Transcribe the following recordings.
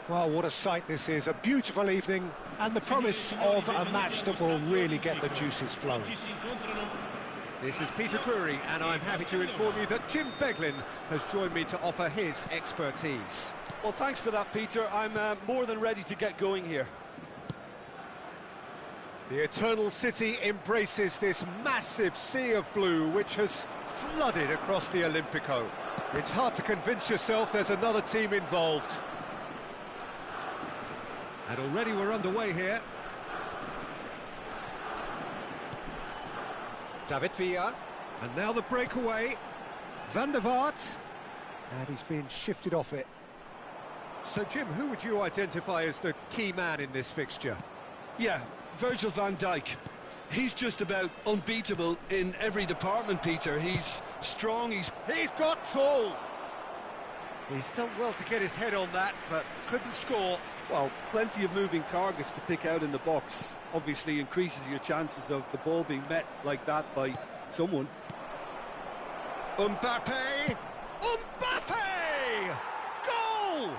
Well, what a sight this is, a beautiful evening, and the promise of a match that will really get the juices flowing. This is Peter Drury, and I'm happy to inform you that Jim Beglin has joined me to offer his expertise. Well, thanks for that, Peter. I'm more than ready to get going here. The Eternal City embraces this massive sea of blue which has flooded across the Olympico. It's hard to convince yourself there's another team involved. And already we're underway here. David Villa, and now the breakaway. Van der Vaart, And he's been shifted off it. So Jim, who would you identify as the key man in this fixture? Yeah, Virgil van Dijk. He's just about unbeatable in every department, Peter. He's strong, he's got tall. He's done well to get his head on that, but couldn't score. well, plenty of moving targets to pick out in the box. Obviously increases your chances of the ball being met like that by someone. Mbappe! Mbappe! Goal!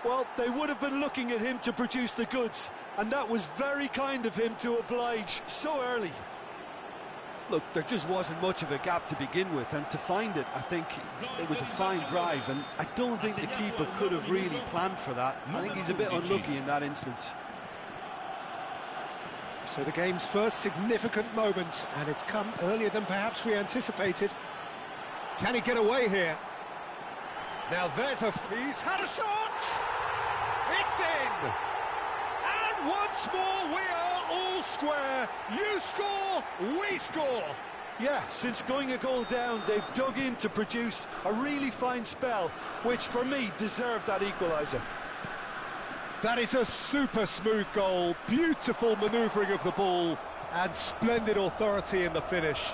Well, they would have been looking at him to produce the goods, and that was very kind of him to oblige so early. Look, there just wasn't much of a gap to begin with, and to find it, I think it was a fine drive, and I don't think the keeper could have really planned for that. I think he's a bit unlucky in that instance. So the game's first significant moment, and it's come earlier than perhaps we anticipated. Can he get away here? Now there's he's had a shot! It's in! And once more we are all square. You score, we score. Yeah, since going a goal down, they've dug in to produce a really fine spell, which for me deserved that equaliser. That is a super smooth goal, beautiful manoeuvring of the ball, and splendid authority in the finish.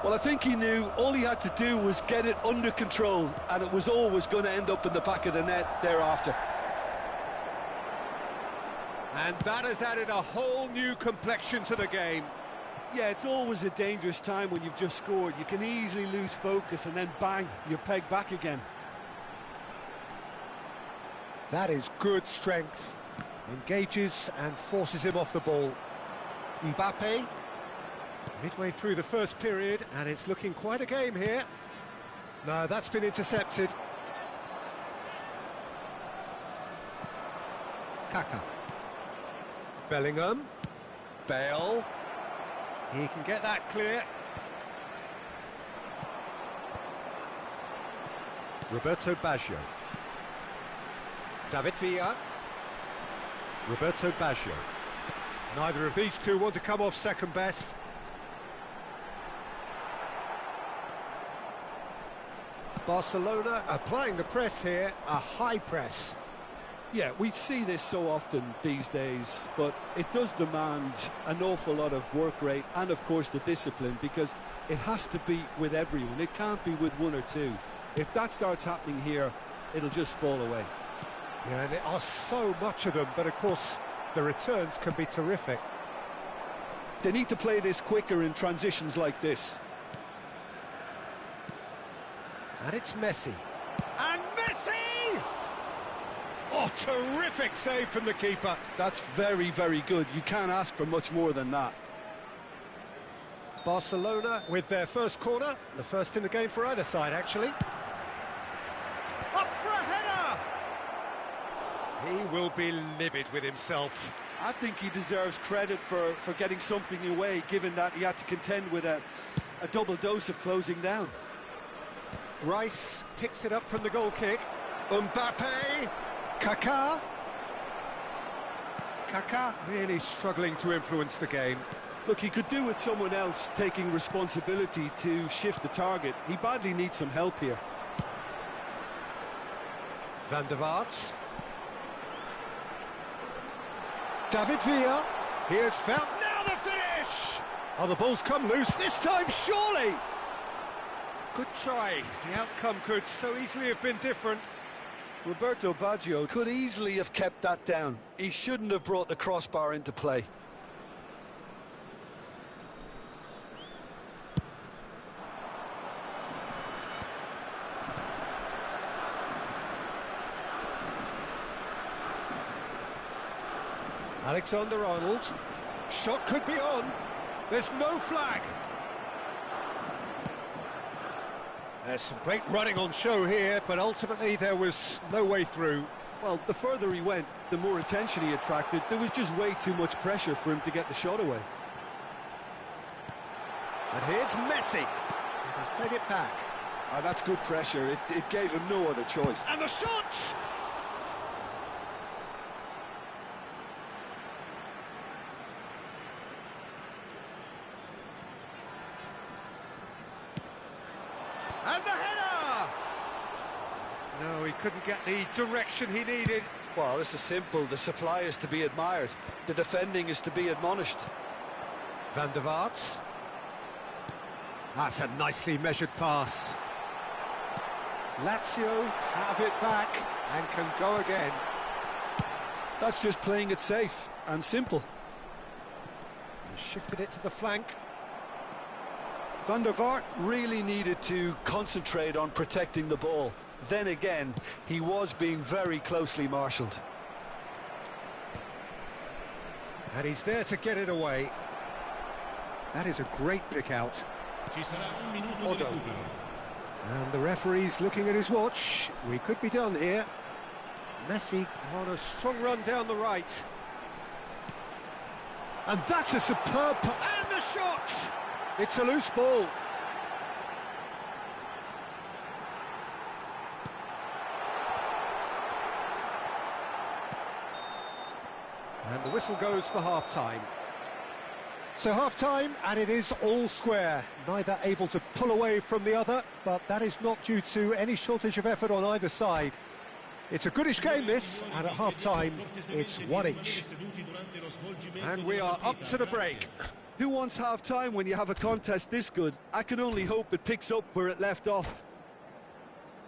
Well, I think he knew all he had to do was get it under control, and it was always going to end up in the back of the net thereafter. And that has added a whole new complexion to the game. Yeah, it's always a dangerous time when you've just scored. You can easily lose focus and then bang, you're pegged back again. That is good strength. Engages and forces him off the ball. Mbappe, midway through the first period, and it's looking quite a game here. No, that's been intercepted. Kaka. Bellingham. Bale. He can get that clear. Roberto Baggio. David Villa. Roberto Baggio. Neither of these two want to come off second best. Barcelona Applying the press here, a high press. Yeah, we see this so often these days, but it does demand an awful lot of work rate and, of course, the discipline, because it has to be with everyone. It can't be with one or two. If that starts happening here, it'll just fall away. Yeah, and there are so much of them, but of course the returns can be terrific. They need to play this quicker in transitions like this. And it's Messi. And Messi! Oh, terrific save from the keeper. That's very, very good. You can't ask for much more than that. Barcelona with their first corner, the first in the game for either side, actually. Up for a header! He will be livid with himself. I think he deserves credit for getting something away, given that he had to contend with a double dose of closing down. Rice picks it up from the goal kick. Mbappe! Kaká. Kaká really struggling to influence the game. Look, he could do with someone else taking responsibility to shift the target. He badly needs some help here. Van der Vaart. David Villa. He has found... Now the finish! Oh, the ball's come loose this time, surely! Good try. The outcome could so easily have been different. Roberto Baggio could easily have kept that down. He shouldn't have brought the crossbar into play. Alexander-Arnold. Shot could be on. There's no flag. There's some great running on show here, but ultimately there was no way through. Well, the further he went, the more attention he attracted. There was just way too much pressure for him to get the shot away. And here's Messi. He's played it back. That's good pressure. It gave him no other choice. And the shot! And the header! No, he couldn't get the direction he needed. Well, this is simple. The supply is to be admired. The defending is to be admonished. Van der Vaart. That's a nicely measured pass. Lazio have it back and can go again. That's just playing it safe and simple. He shifted it to the flank. Van der Vaart really needed to concentrate on protecting the ball. Then again, he was being very closely marshalled. And he's there to get it away. That is a great pick out. Odo. And the referee's looking at his watch. We could be done here. Messi on a strong run down the right. And that's a superb... And the shot! It's a loose ball. And the whistle goes for half-time. So half-time, and it is all square. Neither able to pull away from the other, but that is not due to any shortage of effort on either side. It's a goodish game, this, and at half-time, it's one each. And we are up to the break. Who wants half-time when you have a contest this good? I can only hope it picks up where it left off.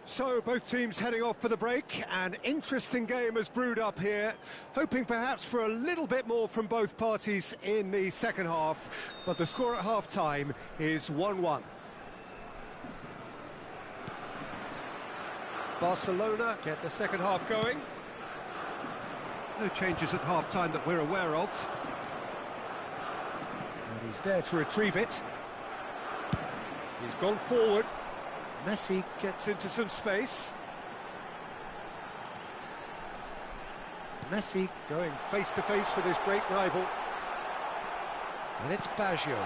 So, both teams heading off for the break. An interesting game has brewed up here, hoping perhaps for a little bit more from both parties in the second half, but the score at half-time is 1-1. Barcelona get the second half going. No changes at half-time that we're aware of. And he's there to retrieve it. He's gone forward. Messi gets into some space. Messi going face-to-face with his great rival. And it's Baggio.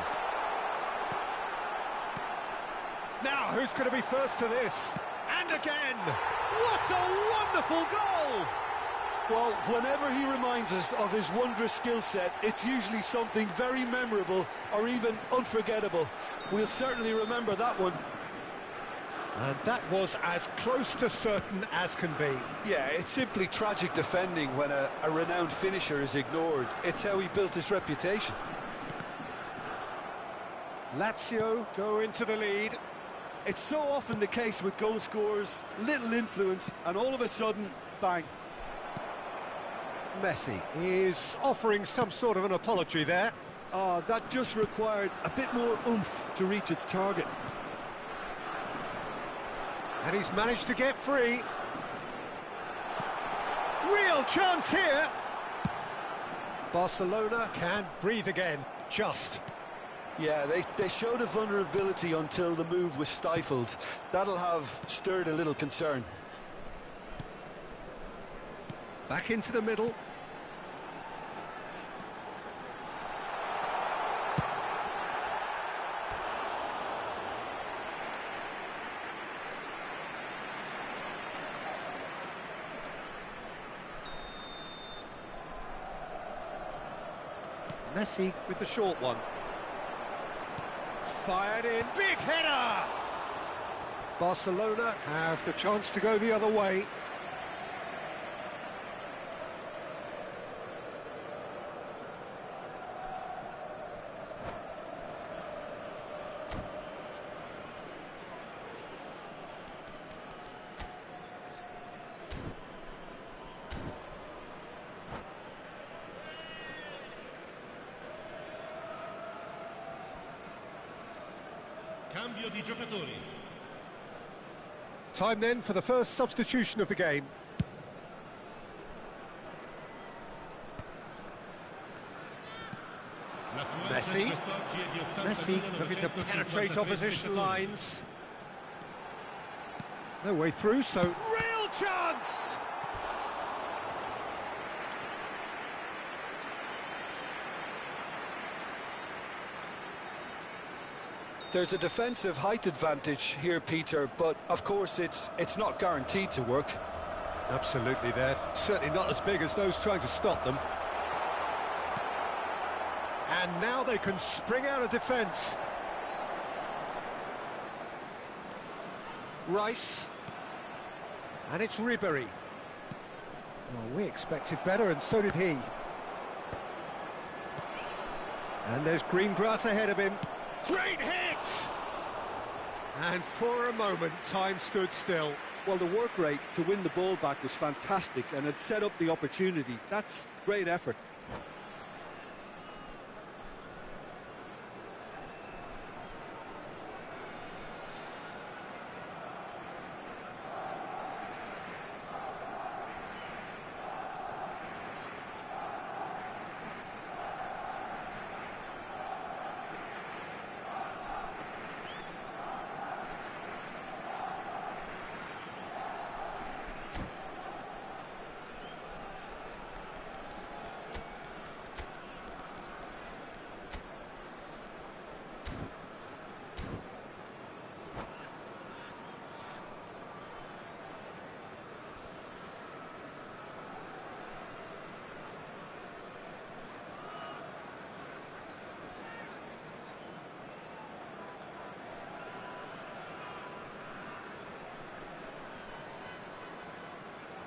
Now, who's going to be first to this? And again! What a wonderful goal! Well, whenever he reminds us of his wondrous skill set, it's usually something very memorable or even unforgettable. We'll certainly remember that one. And that was as close to certain as can be. Yeah, it's simply tragic defending when a renowned finisher is ignored. It's how he built his reputation. Lazio go into the lead. It's so often the case with goal scorers, little influence, and all of a sudden, bang. Messi is offering some sort of an apology there. That just required a bit more oomph to reach its target. And he's managed to get free. Real chance here. Barcelona can breathe again, just. Yeah, they showed a vulnerability until the move was stifled. That'll have stirred a little concern. Back into the middle. Messi with the short one. Fired in, big header! Barcelona have the chance to go the other way. Cambio di giocatori. Time then for the first substitution of the game. Messi. Messi looking to penetrate opposition lines. No way through, so real chance! There's a defensive height advantage here, Peter, but of course it's not guaranteed to work. Absolutely, they're certainly not as big as those trying to stop them. And now they can spring out of defence. Rice. And it's Ribery. Well, we expected better, and so did he. And there's green grass ahead of him. Great hit! And for a moment, time stood still. Well, the work rate to win the ball back was fantastic, and it set up the opportunity. That's great effort.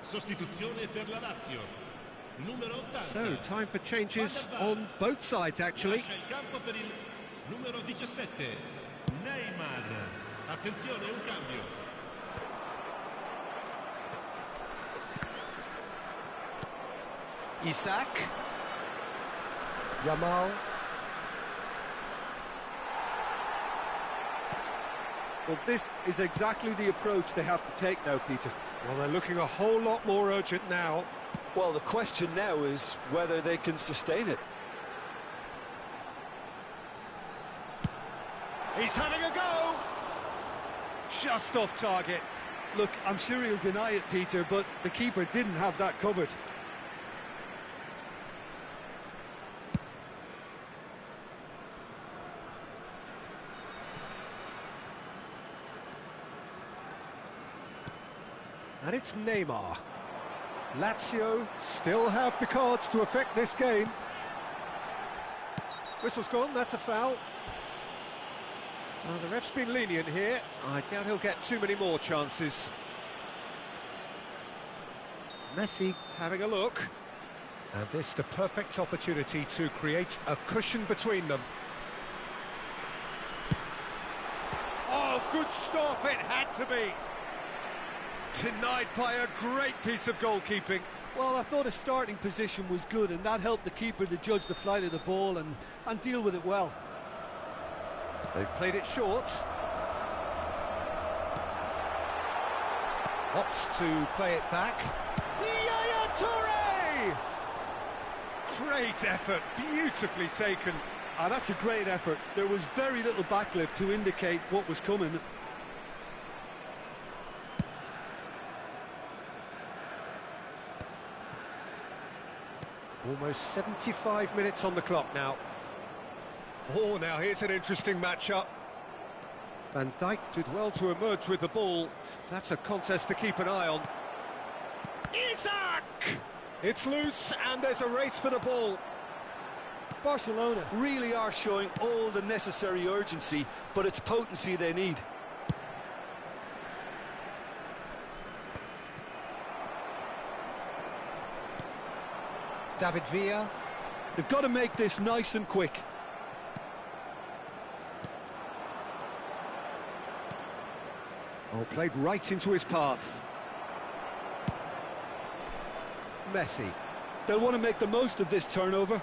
Sostituzione per la Lazio. Numero 80. So, time for changes on both sides, actually. Lascia il campo per il numero 17, Neymar. Attenzione, un cambio. Isaac. Yamal. Well, this is exactly the approach they have to take now, Peter. Well, they're looking a whole lot more urgent now. Well, the question now is whether they can sustain it. He's having a go! Just off target. Look, I'm sure he'll deny it, Peter, but the keeper didn't have that covered. And it's Neymar. Lazio still have the cards to affect this game. Whistle's gone, that's a foul. The ref's been lenient here. I doubt he'll get too many more chances. Messi having a look. And this the perfect opportunity to create a cushion between them. Oh, good stop, it had to be. Denied by a great piece of goalkeeping. Well, I thought his starting position was good, and that helped the keeper to judge the flight of the ball and deal with it well. They've played it short. Opts to play it back. Yaya Toure! Great effort, beautifully taken. That's a great effort. There was very little backlift to indicate what was coming. Almost 75 minutes on the clock now. Oh, now here's an interesting matchup. Van Dijk did well to emerge with the ball. That's a contest to keep an eye on. Isaac! It's loose, and there's a race for the ball. Barcelona really are showing all the necessary urgency, but it's potency they need. David Villa. They've got to make this nice and quick. Oh, played right into his path. Messi. They'll want to make the most of this turnover.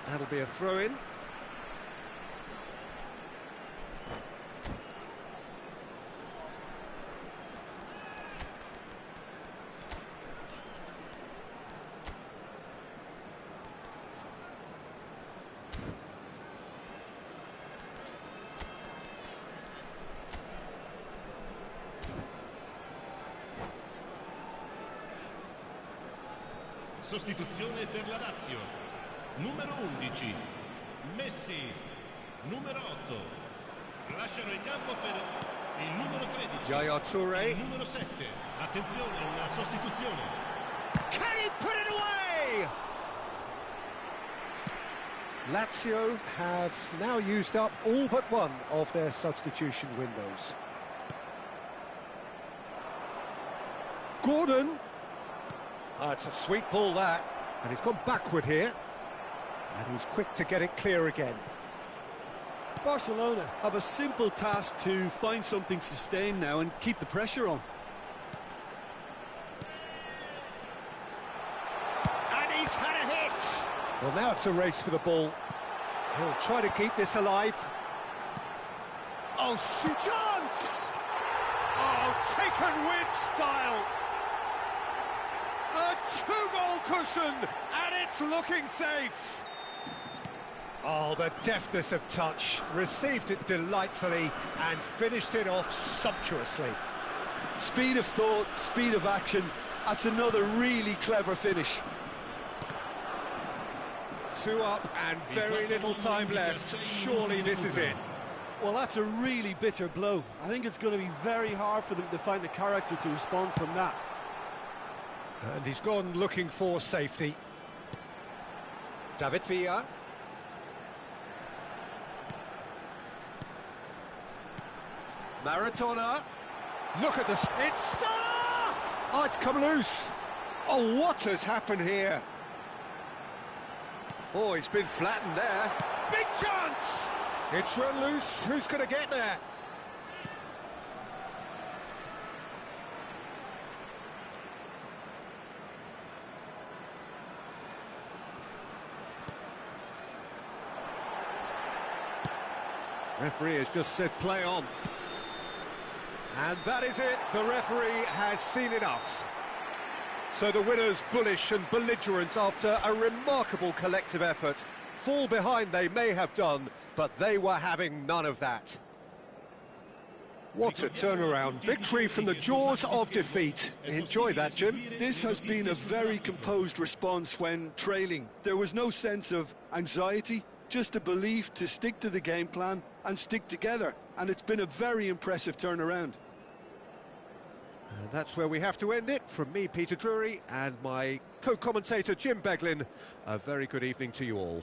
That'll be a throw-in. sostituzione per la Lazio. Numero 11, Messi. Numero 8, lasciano il campo per il numero 13. Yaya Toure. Il numero 7, attenzione, una sostituzione. Can he put it away? Lazio have now used up all but one of their substitution windows. Gordon. It's a sweet ball, that. And he's gone backward here. And he's quick to get it clear again. Barcelona have a simple task to find something sustained now and keep the pressure on. And he's had a hit. Well, now it's a race for the ball. He'll try to keep this alive. Oh, shoot. Chance! Oh, taken with style. A two-goal cushion, and it's looking safe. Oh, the deftness of touch. Received it delightfully and finished it off sumptuously. Speed of thought, speed of action. That's another really clever finish. 2 up and very little time left. Surely this is it. Well, that's a really bitter blow. I think it's going to be very hard for them to find the character to respond from that. And he's gone looking for safety. David Villa. Maradona. Look at this. It's Salah! Oh, it's come loose. Oh, what has happened here? Oh, he's been flattened there. Big chance! It's run loose. Who's going to get there? Referee has just said play on. And that is it. The referee has seen enough. So the winners, bullish and belligerent after a remarkable collective effort. Fall behind they may have done, but they were having none of that. What a turnaround. Victory from the jaws of defeat. Enjoy that, Jim. This has been a very composed response when trailing. There was no sense of anxiety, just a belief to stick to the game plan and stick together. And it's been a very impressive turnaround. And that's where we have to end it. From me, Peter Drury, and my co-commentator, Jim Beglin. A very good evening to you all.